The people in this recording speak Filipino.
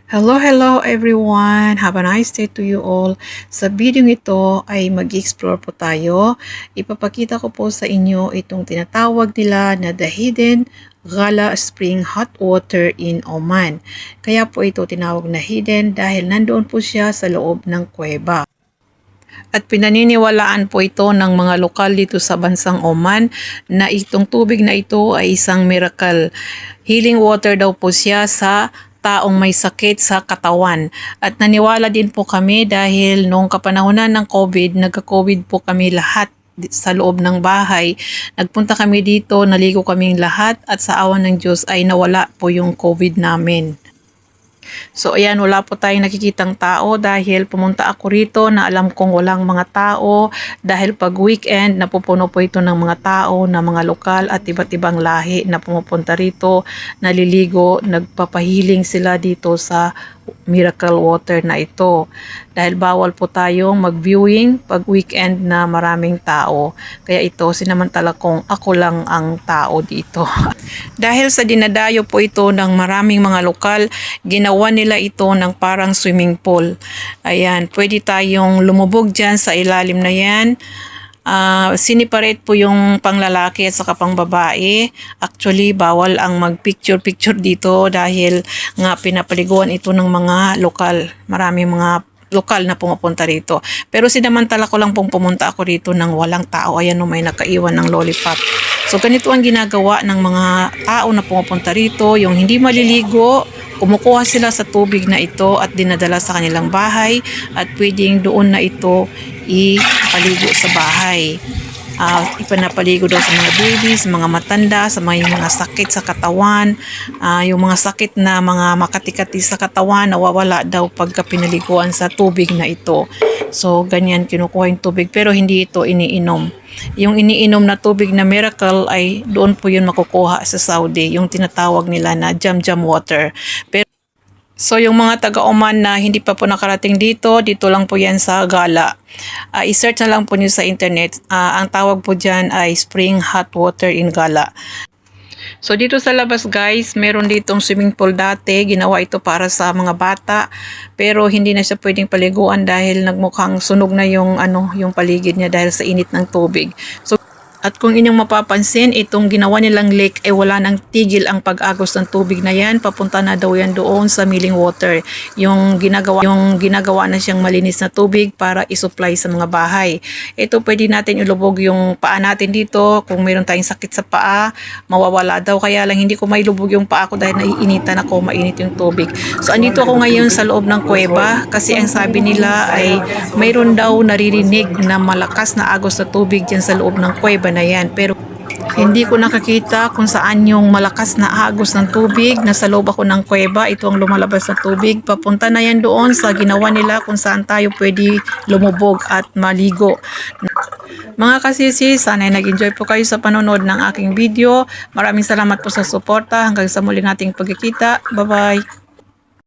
Hello everyone! Have a nice day to you all. Sa video ito ay mag-explore po tayo. Ipapakita ko po sa inyo itong tinatawag nila na The Hidden Gala Spring Hot Water in Oman. Kaya po ito tinawag na hidden dahil nandoon po siya sa loob ng kuweba. At pinaniniwalaan po ito ng mga lokal dito sa bansang Oman na itong tubig na ito ay isang miracle. Healing water daw po siya sa taong may sakit sa katawan. At naniwala din po kami dahil noong kapanahonan ng COVID, nagka-COVID po kami lahat sa loob ng bahay. Nagpunta kami dito, naligo kaming lahat at sa awan ng Diyos ay nawala po yung COVID namin. So ayan, wala po tayong nakikitang tao dahil pumunta ako rito na alam kong walang mga tao dahil pag weekend napupuno po ito ng mga tao na mga lokal at iba't ibang lahi na pumupunta rito, naliligo, nagpapahiling sila dito sa miracle water na ito. Dahil bawal po tayong mag-viewing pag weekend na maraming tao. Kaya ito, sinamantala kong ako lang ang tao dito. Dahil sa dinadayo po ito ng maraming mga lokal, ginawa nila ito ng parang swimming pool. Ayan, pwede tayong lumubog dyan sa ilalim na yan. Siniparate po yung panglalaki at saka pang babae. Actually, bawal ang mag-picture-picture dito dahil nga pinapaliguan ito ng mga lokal. Maraming mga lokal na pumupunta rito. Pero sinamantala ko lang pong pumunta ako rito nang walang tao. Ayan, may nakaiwan ng lollipop. So ganito ang ginagawa ng mga tao na pumupunta rito, yung hindi maliligo, kumukuha sila sa tubig na ito at dinadala sa kanilang bahay at pwedeng doon na ito ipaligo sa bahay. Ipanapaligo daw sa mga babies, mga matanda, sa mga sakit sa katawan, yung mga sakit na mga makatikati sa katawan, nawawala daw pagka pinaliguan sa tubig na ito. So ganyan kinukuha yung tubig pero hindi ito iniinom. Yung iniinom na tubig na miracle ay doon po yun makukuha sa Saudi, yung tinatawag nila na jam-jam water. So yung mga taga-Oman na hindi pa po nakarating dito lang po yan sa Gala. I-search na lang po niyo sa internet. Ang tawag po dyan ay Spring Hot Water in Gala. So dito sa labas guys, meron ditong swimming pool dati. Ginawa ito para sa mga bata. Pero hindi na siya pwedeng paliguan dahil nagmukhang sunog na yung paligid niya dahil sa init ng tubig. So at kung inyong mapapansin, itong ginawa nilang lake ay wala nang tigil ang pag-agos ng tubig na yan. Papunta na daw yan doon sa milling water. Yung ginagawa na siyang malinis na tubig para isupply sa mga bahay. Ito pwede natin ilubog yung paa natin dito. Kung mayroon tayong sakit sa paa, mawawala daw. Kaya lang hindi ko mailubog yung paa ko dahil naiinitan ako, mainit yung tubig. So andito ako ngayon sa loob ng kuweba kasi ang sabi nila ay mayroon daw naririnig na malakas na agos na tubig dyan sa loob ng kuweba na yan, pero hindi ko nakakita kung saan yung malakas na agos ng tubig. Nasa loob ako ng kuweba, ito ang lumalabas na tubig. Papunta na yan doon sa ginawa nila kung saan tayo pwede lumubog at maligo. Mga kasisi, sana nag-enjoy po kayo sa panonood ng aking video. Maraming salamat po sa suporta. Hanggang sa muli nating pagkikita. Bye-bye!